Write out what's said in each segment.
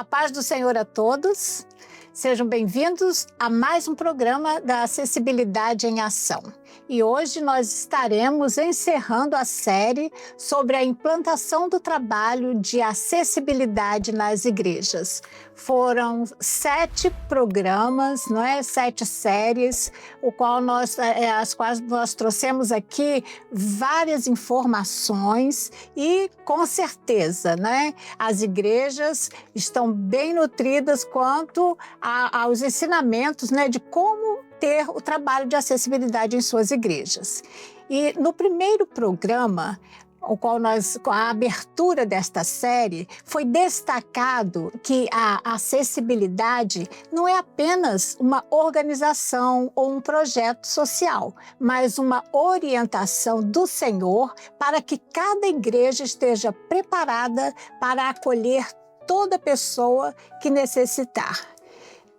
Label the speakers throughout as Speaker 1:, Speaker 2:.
Speaker 1: A paz do Senhor a todos. Sejam bem-vindos a mais um programa da Acessibilidade em Ação. E hoje nós estaremos encerrando a série sobre a implantação do trabalho de acessibilidade nas igrejas. Foram 7 programas, 7 séries, as quais nós trouxemos aqui várias informações e, com certeza, as igrejas estão bem nutridas quanto aos ensinamentos de como ter o trabalho de acessibilidade em suas igrejas. E no primeiro programa, com a abertura desta série, foi destacado que a acessibilidade não é apenas uma organização ou um projeto social, mas uma orientação do Senhor para que cada igreja esteja preparada para acolher toda pessoa que necessitar.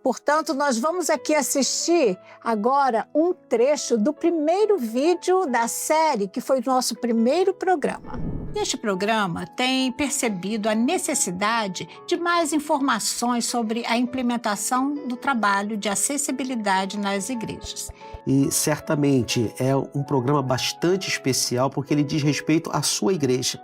Speaker 1: Portanto, nós vamos aqui assistir agora um trecho do primeiro vídeo da série, que foi o nosso primeiro programa. Este programa tem percebido a necessidade de mais informações sobre a implementação do trabalho de acessibilidade nas igrejas.
Speaker 2: E certamente é um programa bastante especial porque ele diz respeito à sua igreja.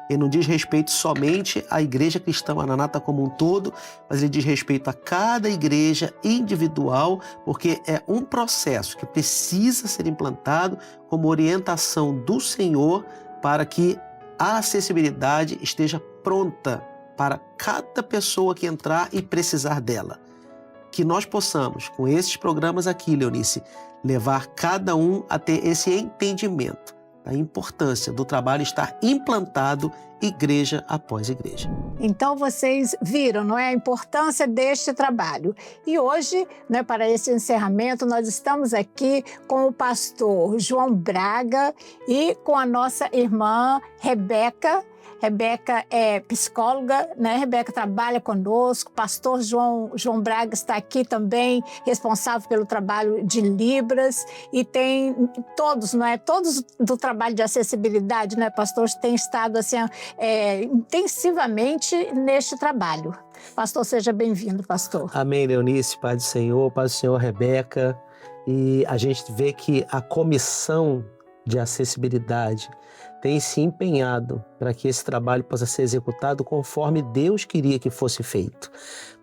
Speaker 2: Ele não diz respeito somente à Igreja Cristã Maranata como um todo, mas ele diz respeito a cada igreja individual, porque é um processo que precisa ser implantado como orientação do Senhor para que a acessibilidade esteja pronta para cada pessoa que entrar e precisar dela. Que nós possamos, com esses programas aqui, Leonice, levar cada um a ter esse entendimento a importância do trabalho estar implantado igreja após igreja.
Speaker 1: Então vocês viram, a importância deste trabalho. E hoje, para esse encerramento, nós estamos aqui com o pastor João Braga e com a nossa irmã Rebeca. Rebeca é psicóloga, Rebeca trabalha conosco. Pastor João Braga está aqui também, responsável pelo trabalho de Libras. E tem todos, todos do trabalho de acessibilidade, pastor, têm estado assim, intensivamente neste trabalho. Pastor, seja bem-vindo, pastor.
Speaker 2: Amém, Leonice, Pai do Senhor, Pai do Senhor, Rebeca. E a gente vê que a comissão de acessibilidade tem se empenhado para que esse trabalho possa ser executado conforme Deus queria que fosse feito.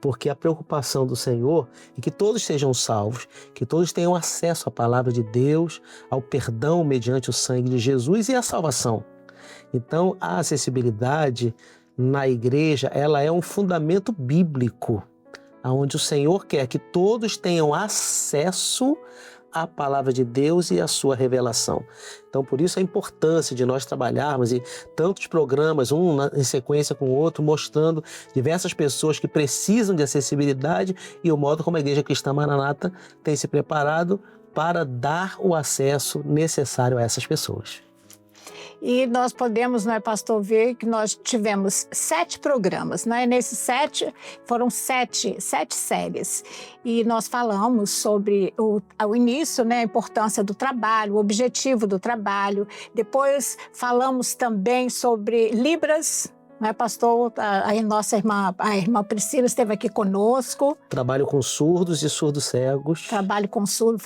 Speaker 2: Porque a preocupação do Senhor é que todos sejam salvos, que todos tenham acesso à palavra de Deus, ao perdão mediante o sangue de Jesus e à salvação. Então, a acessibilidade na igreja, ela é um fundamento bíblico, onde o Senhor quer que todos tenham acesso a palavra de Deus e a sua revelação. Então, por isso a importância de nós trabalharmos e tantos programas, um em sequência com o outro, mostrando diversas pessoas que precisam de acessibilidade e o modo como a Igreja Cristã Maranata tem se preparado para dar o acesso necessário a essas pessoas.
Speaker 1: E nós podemos, pastor, ver que nós tivemos 7 programas, Nesses 7, foram 7 séries. E nós falamos sobre o início, a importância do trabalho, o objetivo do trabalho. Depois falamos também sobre Libras, pastor? A nossa irmã, a irmã Priscila esteve aqui conosco.
Speaker 2: Trabalho com surdos e surdos cegos.
Speaker 1: Trabalho com surdos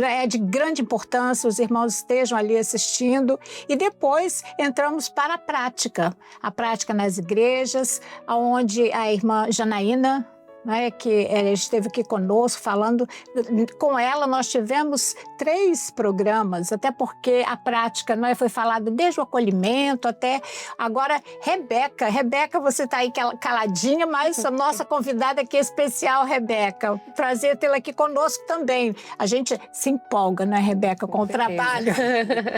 Speaker 1: é de grande importância, os irmãos estejam ali assistindo. E depois entramos para a prática nas igrejas, onde a irmã Janaína, que ela esteve aqui conosco falando. Com ela nós tivemos 3 programas, até porque a prática foi falada desde o acolhimento até agora. Rebeca, você está aí caladinha, mas a nossa convidada aqui é especial, Rebeca. Prazer tê-la aqui conosco também. A gente se empolga, Rebeca, com o trabalho.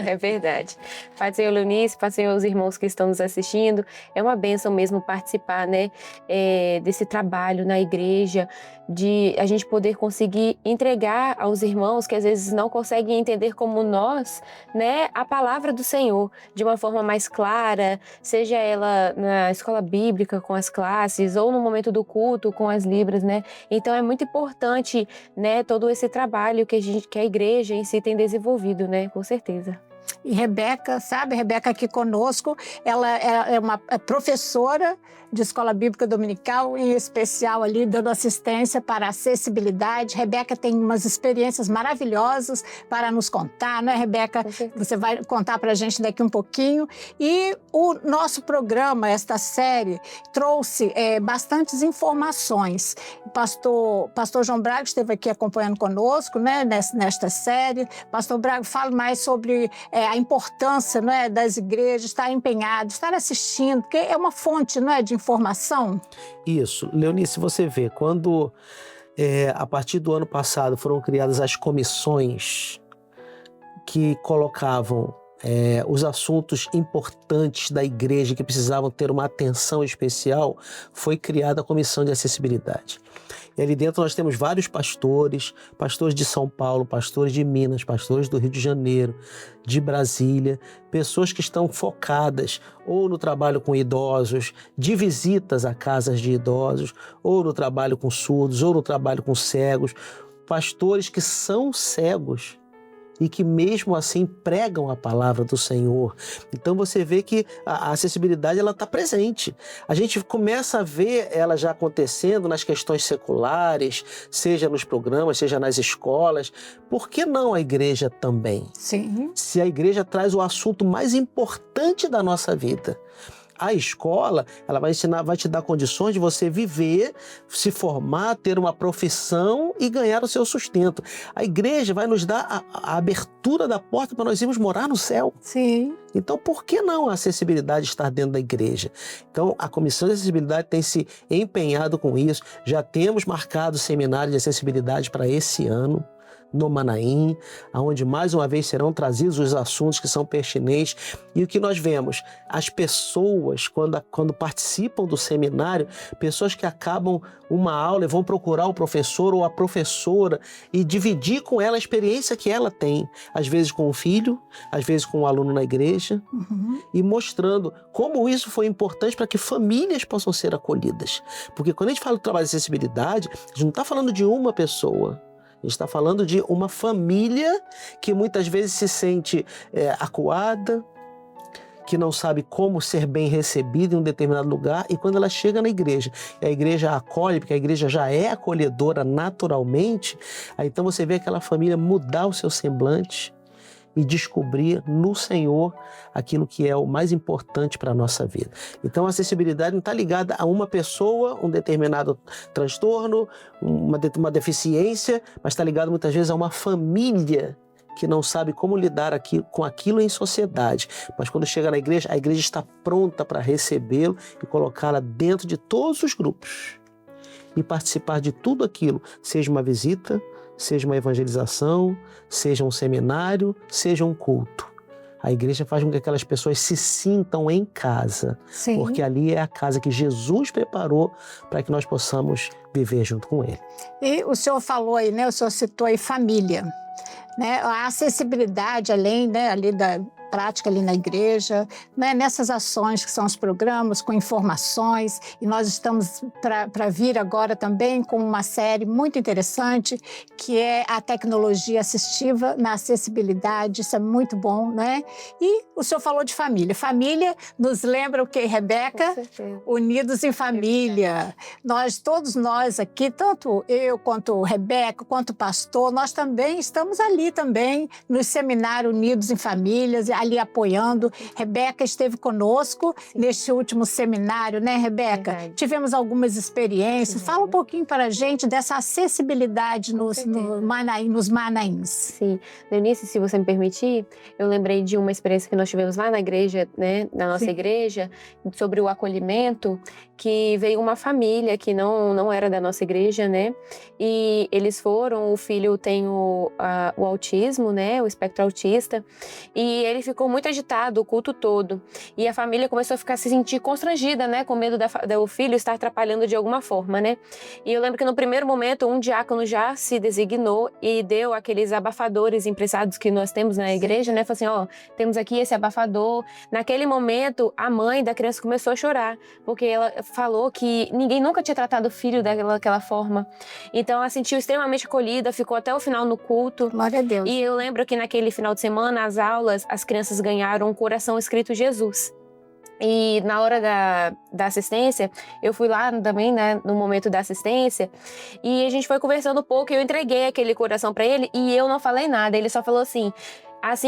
Speaker 3: É verdade. Pai do Senhor, Leonice, Pai do Senhor, os irmãos que estão nos assistindo, é uma bênção mesmo participar, desse trabalho na igreja, de a gente poder conseguir entregar aos irmãos que às vezes não conseguem entender como nós, a palavra do Senhor de uma forma mais clara, seja ela na escola bíblica com as classes ou no momento do culto com as libras, Então é muito importante, todo esse trabalho que a igreja em si tem desenvolvido, com certeza.
Speaker 1: E Rebeca, sabe? Rebeca aqui conosco, ela é uma professora de Escola Bíblica Dominical, em especial ali dando assistência para a acessibilidade. Rebeca tem umas experiências maravilhosas para nos contar, né, Rebeca? Você vai contar para a gente daqui um pouquinho. E o nosso programa, esta série, trouxe bastantes informações. O pastor João Braga esteve aqui acompanhando conosco, né, nesta série. Pastor Braga, fala mais sobre a importância, né, das igrejas, estar empenhado, estar assistindo, porque é uma fonte, né, de informação.
Speaker 2: Isso. Leonice, você vê, quando a partir do ano passado foram criadas as comissões que colocavam os assuntos importantes da igreja que precisavam ter uma atenção especial, foi criada a Comissão de Acessibilidade. E ali dentro nós temos vários pastores de São Paulo, pastores de Minas, pastores do Rio de Janeiro, de Brasília, pessoas que estão focadas ou no trabalho com idosos, de visitas a casas de idosos, ou no trabalho com surdos, ou no trabalho com cegos, pastores que são cegos e que mesmo assim pregam a palavra do Senhor. Então você vê que a acessibilidade ela está presente. A gente começa a ver ela já acontecendo nas questões seculares, seja nos programas, seja nas escolas. Por que não a igreja também?
Speaker 1: Sim.
Speaker 2: Se a igreja traz o assunto mais importante da nossa vida. A escola, ela vai ensinar, vai te dar condições de você viver, se formar, ter uma profissão e ganhar o seu sustento. A igreja vai nos dar a abertura da porta para nós irmos morar no céu.
Speaker 1: Sim.
Speaker 2: Então, por que não a acessibilidade estar dentro da igreja? Então, a Comissão de Acessibilidade tem se empenhado com isso. Já temos marcado seminário de acessibilidade para esse ano, no Manaim, onde mais uma vez serão trazidos os assuntos que são pertinentes. E o que nós vemos? As pessoas, quando participam do seminário, pessoas que acabam uma aula e vão procurar o professor ou a professora e dividir com ela a experiência que ela tem, às vezes com o filho, às vezes com o aluno na igreja, e mostrando como isso foi importante para que famílias possam ser acolhidas. Porque quando a gente fala do trabalho de acessibilidade, a gente não está falando de uma pessoa. A gente está falando de uma família que muitas vezes se sente acuada, que não sabe como ser bem recebida em um determinado lugar, e quando ela chega na igreja, e a igreja a acolhe, porque a igreja já é acolhedora naturalmente, aí então você vê aquela família mudar o seu semblante e descobrir no Senhor aquilo que é o mais importante para a nossa vida. Então a acessibilidade não está ligada a uma pessoa, um determinado transtorno, uma deficiência, mas está ligado muitas vezes a uma família que não sabe como lidar com aquilo em sociedade. Mas quando chega na igreja, a igreja está pronta para recebê-lo e colocá-la dentro de todos os grupos e participar de tudo aquilo, seja uma visita, seja uma evangelização, seja um seminário, seja um culto. A igreja faz com que aquelas pessoas se sintam em casa. Sim. Porque ali é a casa que Jesus preparou para que nós possamos viver junto com Ele.
Speaker 1: E o senhor falou aí, né? O senhor citou aí família, né? A acessibilidade, além, né, ali da prática ali na igreja, né, nessas ações que são os programas com informações, e nós estamos para vir agora também com uma série muito interessante que é a tecnologia assistiva na acessibilidade. Isso é muito bom, né? E o senhor falou de família. Família nos lembra o quê, Rebeca? Unidos em família. Todos nós aqui, tanto eu quanto Rebeca, quanto o pastor, nós também estamos ali também no seminário Unidos em Famílias, ali apoiando. Rebeca esteve conosco neste último seminário, né, Rebeca? Verdade. Tivemos algumas experiências. Fala um pouquinho para a gente dessa acessibilidade nos Manaíns.
Speaker 3: Sim. Leonice, se você me permitir, eu lembrei de uma experiência que nós tivemos lá na igreja, né, na nossa igreja, sobre o acolhimento, que veio uma família que não era da nossa igreja, né? E eles foram, o filho tem o autismo, né? O espectro autista, e ele ficou ficou muito agitado o culto todo. E a família começou a se sentir constrangida, né? Com medo do filho estar atrapalhando de alguma forma, né? E eu lembro que no primeiro momento, um diácono já se designou e deu aqueles abafadores emprestados que nós temos na igreja, né? Falou assim, ó, temos aqui esse abafador. Naquele momento, a mãe da criança começou a chorar, porque ela falou que ninguém nunca tinha tratado o filho daquela forma. Então, ela se sentiu extremamente acolhida, ficou até o final no culto.
Speaker 1: Glória a Deus.
Speaker 3: E eu lembro que naquele final de semana, as aulas, as crianças ganharam um coração escrito Jesus. E na hora da assistência, eu fui lá também, né, no momento da assistência, e a gente foi conversando um pouco, e eu entreguei aquele coração para ele, e eu não falei nada. Ele só falou assim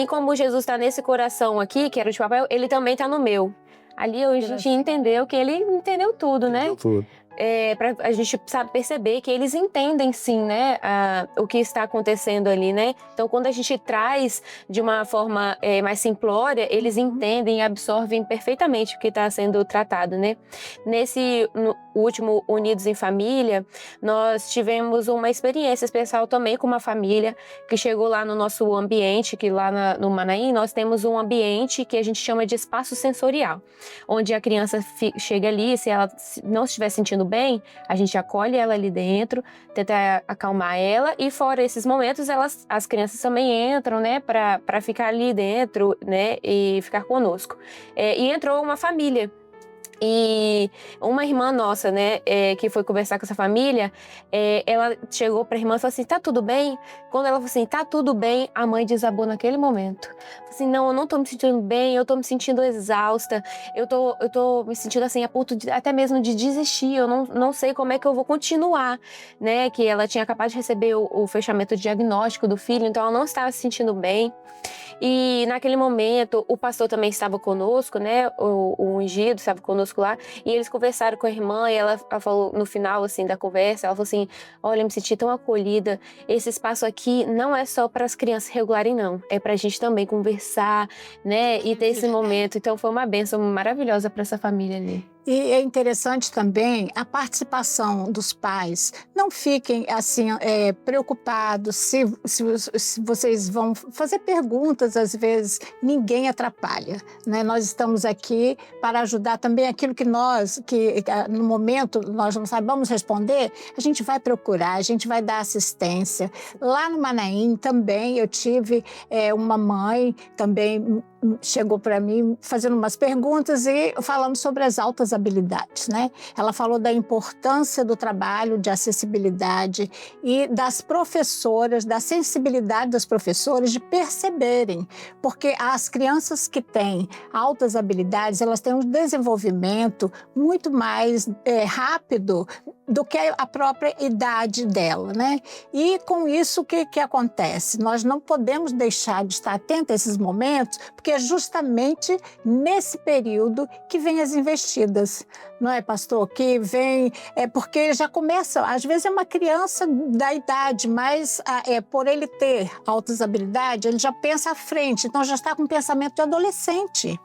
Speaker 3: como Jesus está nesse coração aqui, que era de papel, ele também está no meu. Ali a gente entendeu que ele entendeu tudo, né?
Speaker 2: Entendeu tudo.
Speaker 3: Pra a gente sabe perceber que eles entendem sim, né, o que está acontecendo ali, né? Então, quando a gente traz de uma forma mais simplória, eles entendem e absorvem perfeitamente o que está sendo tratado, né? No último Unidos em Família, nós tivemos uma experiência especial também com uma família que chegou lá no nosso ambiente, que lá no Manaim nós temos um ambiente que a gente chama de espaço sensorial, onde a criança chega ali, se ela não estiver sentindo bem, a gente acolhe ela ali dentro, tenta acalmar ela, e fora esses momentos, as crianças também entram, né, para ficar ali dentro, né, e ficar conosco. E entrou uma família. E uma irmã nossa, né, que foi conversar com essa família, ela chegou para a irmã e falou assim, tá tudo bem? Quando ela falou assim, tá tudo bem, a mãe desabou naquele momento. Falou assim, não, eu não tô me sentindo bem, eu tô me sentindo exausta, eu tô me sentindo assim, a ponto até mesmo de desistir, eu não sei como é que eu vou continuar, né, que ela tinha acabado de receber o fechamento diagnóstico do filho, então ela não estava se sentindo bem. E naquele momento, o pastor também estava conosco, né, o ungido estava conosco lá, e eles conversaram com a irmã, e ela falou no final, assim, da conversa, ela falou assim, olha, eu me senti tão acolhida, esse espaço aqui não é só para as crianças regularem, não, é para a gente também conversar, né, e ter esse momento. Então foi uma bênção maravilhosa para essa família ali.
Speaker 1: E é interessante também a participação dos pais. Não fiquem assim preocupados se vocês vão fazer perguntas, às vezes ninguém atrapalha, né? Nós estamos aqui para ajudar também aquilo que no momento nós não sabemos responder, a gente vai procurar, a gente vai dar assistência. Lá no Manaim também eu tive uma mãe também chegou para mim fazendo umas perguntas e falando sobre as altas habilidades, né? Ela falou da importância do trabalho de acessibilidade e das professoras, da sensibilidade das professoras de perceberem, porque as crianças que têm altas habilidades, elas têm um desenvolvimento muito mais rápido do que a própria idade dela, né? E com isso, o que acontece? Nós não podemos deixar de estar atentos a esses momentos, porque é justamente nesse período que vem as investidas, não é, pastor? Que vem, porque já começa, às vezes é uma criança da idade, mas por ele ter altas habilidades, ele já pensa à frente, então já está com um pensamento de adolescente.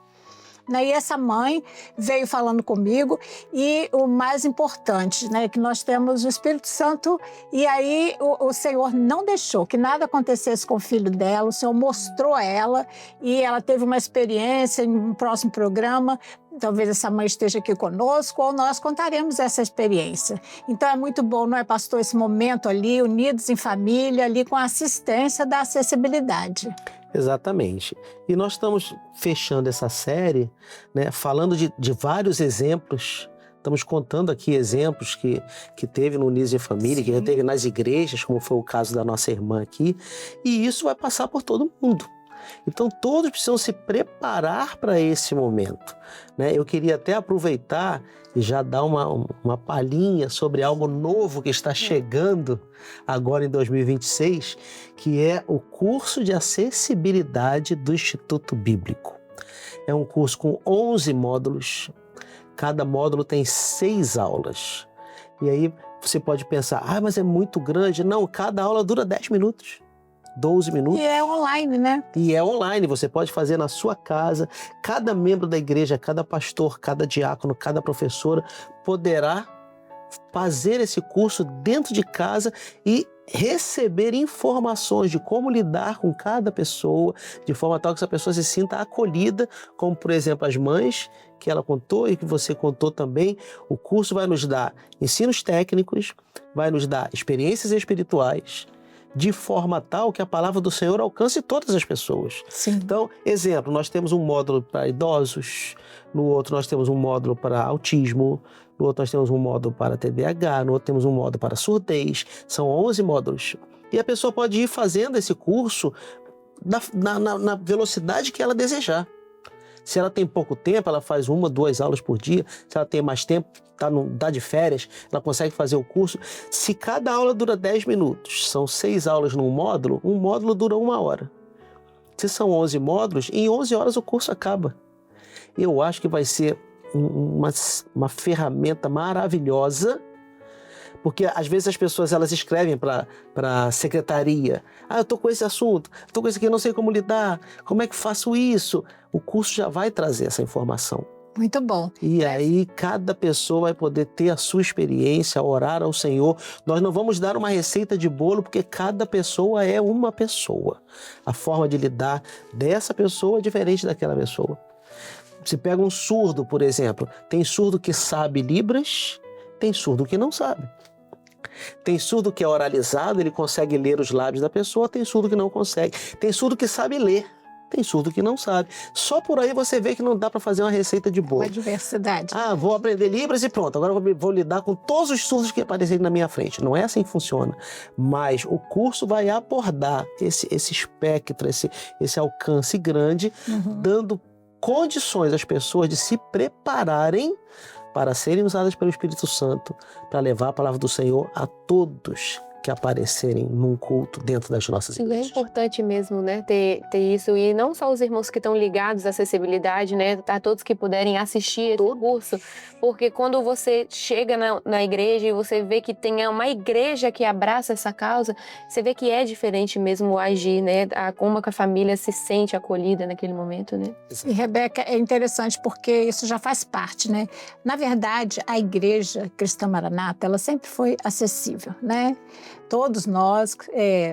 Speaker 1: E essa mãe veio falando comigo, e o mais importante, né, que nós temos o Espírito Santo, e aí o Senhor não deixou que nada acontecesse com o filho dela, o Senhor mostrou a ela, e ela teve uma experiência em um próximo programa. Talvez essa mãe esteja aqui conosco, ou nós contaremos essa experiência. Então é muito bom, não é, pastor, esse momento ali, unidos em família, ali com a assistência da acessibilidade.
Speaker 2: Exatamente. E nós estamos fechando essa série, né, falando de vários exemplos. Estamos contando aqui exemplos que teve no Unidos em Família, sim, que já teve nas igrejas, como foi o caso da nossa irmã aqui. E isso vai passar por todo mundo. Então todos precisam se preparar para esse momento, né? Eu queria até aproveitar e já dar uma palhinha sobre algo novo que está chegando agora em 2026, que é o curso de acessibilidade do Instituto Bíblico. É um curso com 11 módulos, cada módulo tem 6 aulas. E aí você pode pensar, mas é muito grande. Não, cada aula dura 10 minutos. 12 minutos.
Speaker 1: E é online, né?
Speaker 2: E é online, você pode fazer na sua casa. Cada membro da igreja, cada pastor, cada diácono, cada professora poderá fazer esse curso dentro de casa e receber informações de como lidar com cada pessoa, de forma tal que essa pessoa se sinta acolhida, como, por exemplo, as mães que ela contou e que você contou também. O curso vai nos dar ensinos técnicos, vai nos dar experiências espirituais, de forma tal que a palavra do Senhor alcance todas as pessoas.
Speaker 1: Sim.
Speaker 2: Então, exemplo, nós temos um módulo para idosos, no outro nós temos um módulo para autismo, no outro nós temos um módulo para TDAH, no outro temos um módulo para surdez, são 11 módulos. E a pessoa pode ir fazendo esse curso na velocidade que ela desejar. Se ela tem pouco tempo, ela faz 1, 2 aulas por dia. Se ela tem mais tempo, tá de férias, ela consegue fazer o curso. Se cada aula dura 10 minutos, são 6 aulas num módulo, um módulo dura 1 hora. Se são 11 módulos, em 11 horas o curso acaba. Eu acho que vai ser uma ferramenta maravilhosa, porque às vezes as pessoas elas escrevem para a secretaria: eu estou com esse assunto, estou com esse aqui, eu não sei como lidar, como é que faço isso? O curso já vai trazer essa informação.
Speaker 1: Muito bom.
Speaker 2: E aí cada pessoa vai poder ter a sua experiência, orar ao Senhor. Nós não vamos dar uma receita de bolo, porque cada pessoa é uma pessoa. A forma de lidar dessa pessoa é diferente daquela pessoa. Se pega um surdo, por exemplo, tem surdo que sabe Libras, tem surdo que não sabe. Tem surdo que é oralizado, ele consegue ler os lábios da pessoa, tem surdo que não consegue. Tem surdo que sabe ler, tem surdo que não sabe. Só por aí você vê que não dá para fazer uma receita de bolo.
Speaker 1: Uma diversidade.
Speaker 2: Vou aprender Libras e pronto, agora vou lidar com todos os surdos que aparecerem na minha frente. Não é assim que funciona. Mas o curso vai abordar esse espectro, esse alcance grande, dando condições às pessoas de se prepararem para serem usadas pelo Espírito Santo, para levar a palavra do Senhor a todos que aparecerem num culto dentro das nossas igrejas.
Speaker 3: É importante mesmo, né, ter isso, e não só os irmãos que estão ligados à acessibilidade, né, a todos que puderem assistir esse curso, porque quando você chega na igreja e você vê que tem uma igreja que abraça essa causa, você vê que é diferente mesmo agir, né, como que a família se sente acolhida naquele momento, né.
Speaker 1: E, Rebeca, é interessante porque isso já faz parte, né? Na verdade, a Igreja Cristã Maranata, ela sempre foi acessível, né? Todos nós,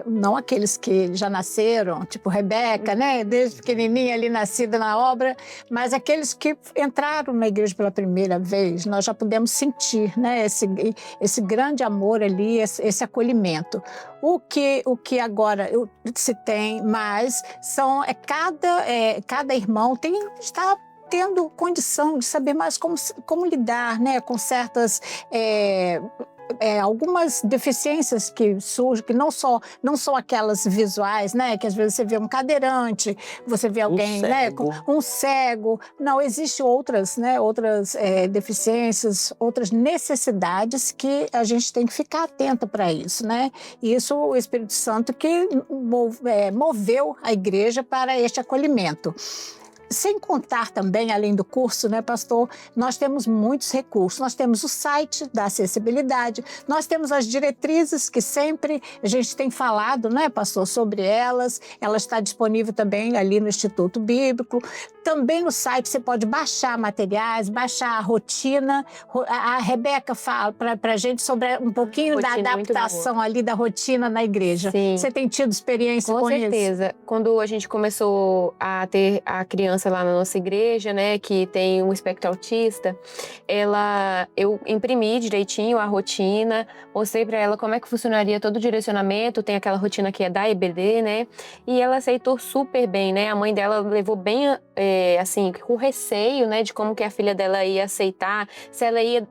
Speaker 1: não aqueles que já nasceram, tipo Rebeca, né? Desde pequenininha ali nascida na obra, mas aqueles que entraram na igreja pela primeira vez, nós já pudemos sentir, né? Esse grande amor ali, esse acolhimento. O que agora se tem mais cada irmão está tendo condição de saber mais como lidar, né, com certas algumas deficiências que surgem, que não são aquelas visuais, né? Que às vezes você vê um cadeirante, você vê alguém, né? Com um cego. Não, existem outras, né? Outras deficiências, outras necessidades que a gente tem que ficar atenta para isso, né? E isso o Espírito Santo que moveu a igreja para este acolhimento. Sem contar também, além do curso, né, pastor, nós temos muitos recursos. Nós temos o site da acessibilidade, nós temos as diretrizes que sempre a gente tem falado, né, pastor, sobre elas. Ela está disponível também ali no Instituto Bíblico. Também no site você pode baixar materiais, baixar a rotina. A Rebeca fala para a gente sobre um pouquinho da adaptação ali da rotina na igreja.
Speaker 3: Sim.
Speaker 1: Você tem tido experiência com isso?
Speaker 3: Com certeza. Quando a gente começou a ter a criança lá na nossa igreja, né, que tem um espectro autista, eu imprimi direitinho a rotina, mostrei para ela como é que funcionaria todo o direcionamento, tem aquela rotina que é da EBD, né, e ela aceitou super bem, né, a mãe dela levou bem, assim, com receio, né, de como que a filha dela ia aceitar, se ela ia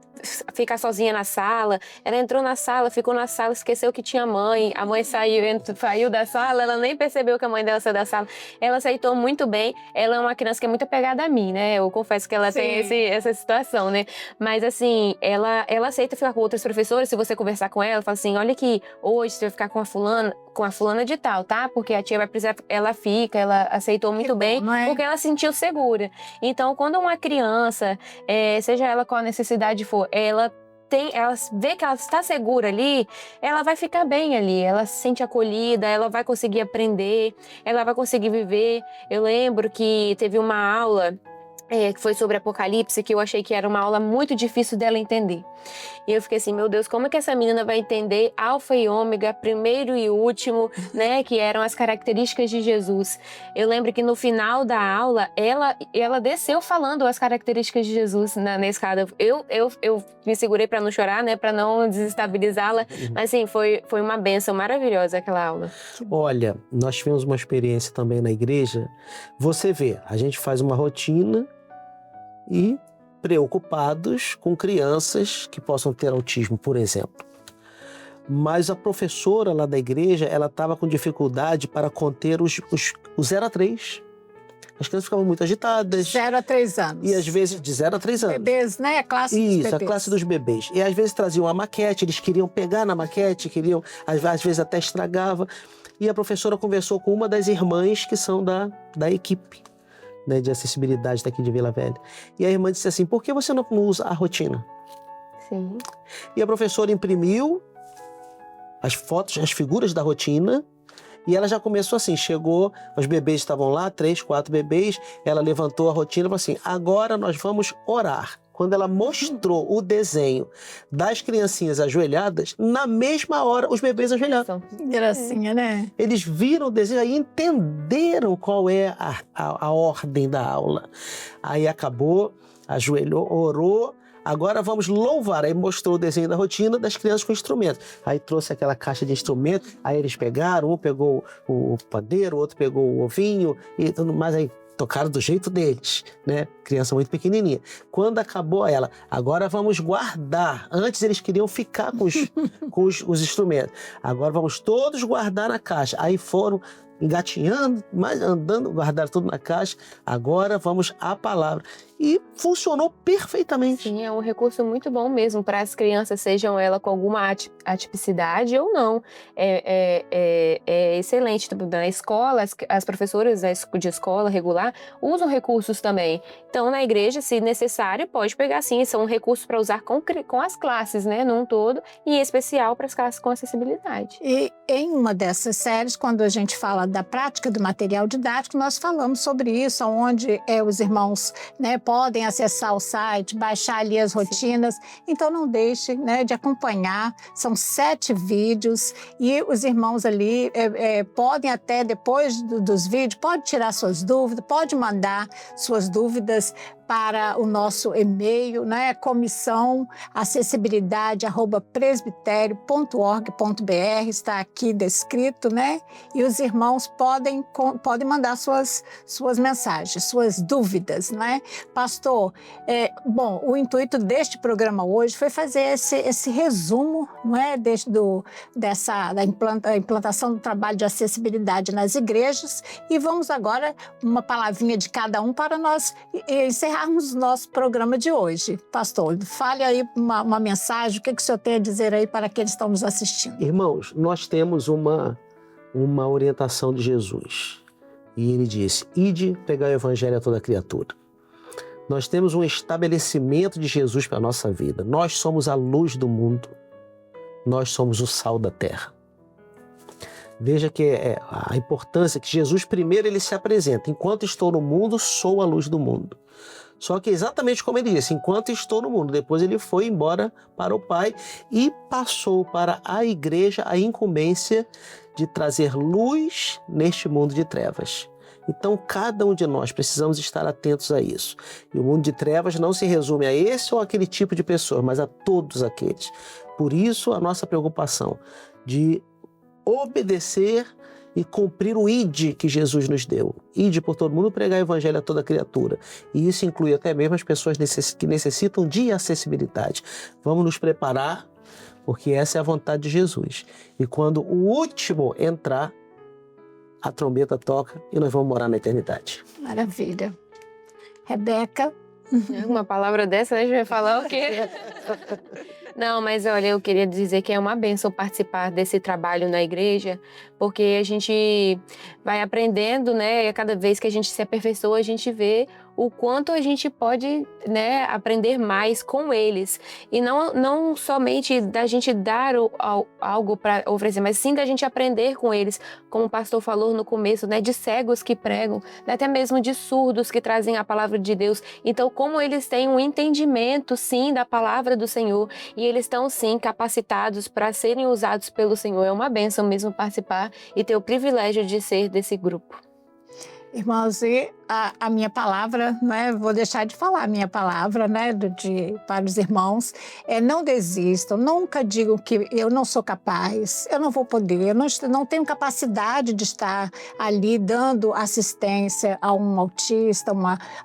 Speaker 3: ficar sozinha na sala. Ela entrou na sala, ficou na sala, esqueceu que tinha mãe, a mãe saiu da sala, ela nem percebeu que a mãe dela saiu da sala, ela aceitou muito bem. Ela é uma criança que é muito apegada a mim, né, eu confesso que ela tem essa situação, né, mas assim, ela aceita ficar com outras professoras. Se você conversar com ela, fala assim: olha aqui, hoje você vai ficar com a fulana de tal, tá, porque a tia vai precisar, ela aceitou muito bem, porque ela se sentiu segura. Então, quando uma criança, seja ela qual a necessidade for, ela vê que ela está segura ali, ela vai ficar bem ali, ela se sente acolhida, ela vai conseguir aprender, ela vai conseguir viver. Eu lembro que teve uma aula que foi sobre Apocalipse, que eu achei que era uma aula muito difícil dela entender. E eu fiquei assim, meu Deus, como é que essa menina vai entender Alfa e Ômega, primeiro e último, né, que eram as características de Jesus. Eu lembro que no final da aula, ela desceu falando as características de Jesus na escada. Eu me segurei para não chorar, né, para não desestabilizá-la, mas assim, foi uma bênção maravilhosa aquela aula.
Speaker 2: Olha, nós tivemos uma experiência também na igreja. Você vê, a gente faz uma rotina e preocupados com crianças que possam ter autismo, por exemplo. Mas a professora lá da igreja, ela estava com dificuldade para conter os 0 a 3. As crianças ficavam muito agitadas.
Speaker 1: 0 a 3 anos.
Speaker 2: E às vezes, de 0 a 3 anos.
Speaker 1: Bebês, né? A classe dos
Speaker 2: Isso,
Speaker 1: bebês.
Speaker 2: a classe dos bebês. E às vezes traziam a maquete, eles queriam pegar na maquete, às vezes até estragava. E a professora conversou com uma das irmãs que são da equipe, né, de acessibilidade daqui de Vila Velha. E a irmã disse assim, por que você não usa a rotina?
Speaker 3: Sim.
Speaker 2: E a professora imprimiu as fotos, as figuras da rotina, e ela já começou assim, chegou, os bebês estavam lá, 3, 4 bebês, ela levantou a rotina e falou assim, agora nós vamos orar. Quando ela mostrou o desenho das criancinhas ajoelhadas, na mesma hora os bebês ajoelharam.
Speaker 1: Gracinha, né?
Speaker 2: Eles viram o desenho e entenderam qual é a ordem da aula. Aí acabou, ajoelhou, orou, agora vamos louvar. Aí mostrou o desenho da rotina das crianças com instrumentos. Aí trouxe aquela caixa de instrumentos, aí eles pegaram, um pegou o pandeiro, o outro pegou o ovinho e tudo mais, aí tocaram do jeito deles, né? Criança muito pequenininha. Quando acabou ela, agora vamos guardar. Antes eles queriam ficar com os instrumentos. Agora vamos todos guardar na caixa. Aí foram engatinhando, mas andando, guardaram tudo na caixa. Agora vamos à palavra. E funcionou perfeitamente.
Speaker 3: Sim, é um recurso muito bom mesmo para as crianças, sejam elas com alguma atipicidade ou não. É excelente. Na escola, as professoras de escola regular usam recursos também. Então, na igreja, se necessário, pode pegar sim. São recursos para usar com as classes, né, num todo, e em especial para as classes com acessibilidade.
Speaker 1: E em uma dessas séries, quando a gente fala da prática do material didático, nós falamos sobre isso, onde os irmãos, né, podem acessar o site, baixar ali as rotinas. Então não deixe, né, de acompanhar. São 7 vídeos e os irmãos ali podem até depois dos vídeos, pode tirar suas dúvidas, pode mandar suas dúvidas para o nosso e-mail, né, comissão@acessibilidade@presbiterio.org.br, está aqui descrito, né? E os irmãos podem mandar suas mensagens, suas dúvidas, né? Pastor, bom, o intuito deste programa hoje foi fazer esse resumo, não é, da implantação do trabalho de acessibilidade nas igrejas, e vamos agora uma palavrinha de cada um para nós encerrarmos o nosso programa de hoje. Pastor, fale aí uma mensagem, o que o senhor tem a dizer aí para aqueles que estão nos assistindo?
Speaker 2: Irmãos, nós temos uma orientação de Jesus. E ele disse, ide pregar o evangelho a toda criatura. Nós temos um estabelecimento de Jesus para a nossa vida. Nós somos a luz do mundo. Nós somos o sal da terra. Veja que a importância que Jesus, primeiro, ele se apresenta. Enquanto estou no mundo, sou a luz do mundo. Só que exatamente como ele disse, enquanto estou no mundo. Depois ele foi embora para o Pai e passou para a igreja a incumbência de trazer luz neste mundo de trevas. Então, cada um de nós precisamos estar atentos a isso. E o mundo de trevas não se resume a esse ou aquele tipo de pessoa, mas a todos aqueles. Por isso, a nossa preocupação de obedecer e cumprir o ID que Jesus nos deu. ID por todo mundo, pregar o evangelho a toda criatura. E isso inclui até mesmo as pessoas que necessitam de acessibilidade. Vamos nos preparar, porque essa é a vontade de Jesus. E quando o último entrar, a trombeta toca e nós vamos morar na eternidade.
Speaker 1: Maravilha. Rebeca?
Speaker 3: Uma palavra dessa, a gente vai falar o quê? Não, mas olha, eu queria dizer que é uma bênção participar desse trabalho na igreja, porque a gente vai aprendendo, né? E a cada vez que a gente se aperfeiçoa, a gente vê o quanto a gente pode, né, aprender mais com eles. E não somente da gente dar algo para oferecer, mas sim da gente aprender com eles, como o pastor falou no começo, né, de cegos que pregam, né, até mesmo de surdos que trazem a palavra de Deus. Então, como eles têm um entendimento, sim, da palavra do Senhor, e eles estão, sim, capacitados para serem usados pelo Senhor. É uma bênção mesmo participar e ter o privilégio de ser desse grupo.
Speaker 1: Irmãos, e a minha palavra, né, vou deixar de falar a minha palavra, né, para os irmãos, não desistam, nunca digam que eu não sou capaz, eu não vou poder, eu não tenho capacidade de estar ali dando assistência a um autista,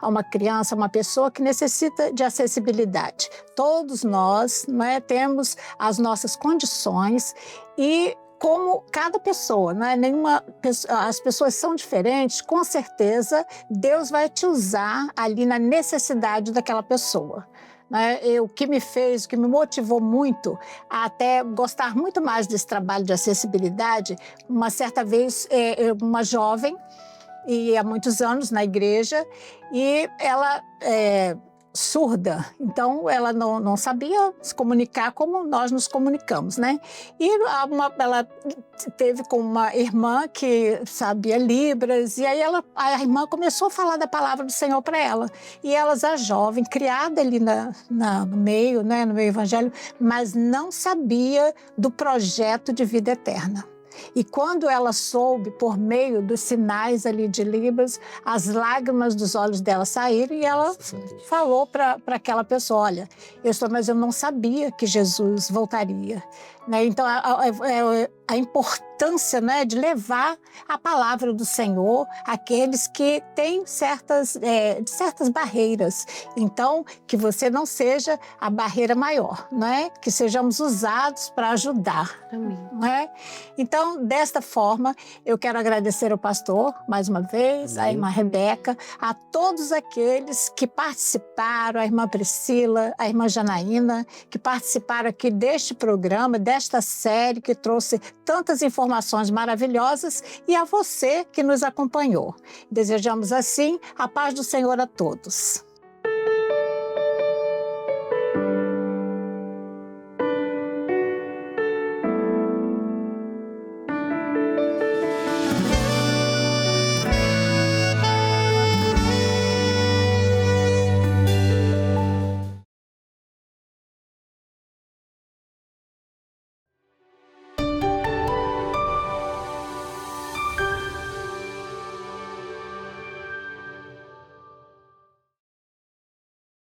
Speaker 1: a uma criança, uma pessoa que necessita de acessibilidade. Todos nós, né, temos as nossas condições e como cada pessoa, não é nenhuma pessoa, as pessoas são diferentes, com certeza Deus vai te usar ali na necessidade daquela pessoa. Né? O que me motivou muito a até gostar muito mais desse trabalho de acessibilidade, uma certa vez, uma jovem, e há muitos anos na igreja, e ela surda, então ela não sabia se comunicar como nós nos comunicamos, né? E ela teve com uma irmã que sabia Libras, e aí a irmã começou a falar da palavra do Senhor para ela. E elas, a jovem, criada ali no meio, né, no meio evangélico, mas não sabia do projeto de vida eterna. E quando ela soube, por meio dos sinais ali de Libras, as lágrimas dos olhos dela saíram e ela falou para aquela pessoa, olha, mas eu não sabia que Jesus voltaria. Né? Então, a importância, né, de levar a palavra do Senhor àqueles que têm certas barreiras. Então, que você não seja a barreira maior, né? Que sejamos usados para ajudar.
Speaker 3: Amém.
Speaker 1: Né? Então, desta forma, eu quero agradecer ao pastor, mais uma vez, a irmã Rebeca, a todos aqueles que participaram, a irmã Priscila, a irmã Janaína, que participaram aqui deste programa, desta série que trouxe tantas informações maravilhosas, e a você que nos acompanhou. Desejamos assim a paz do Senhor a todos.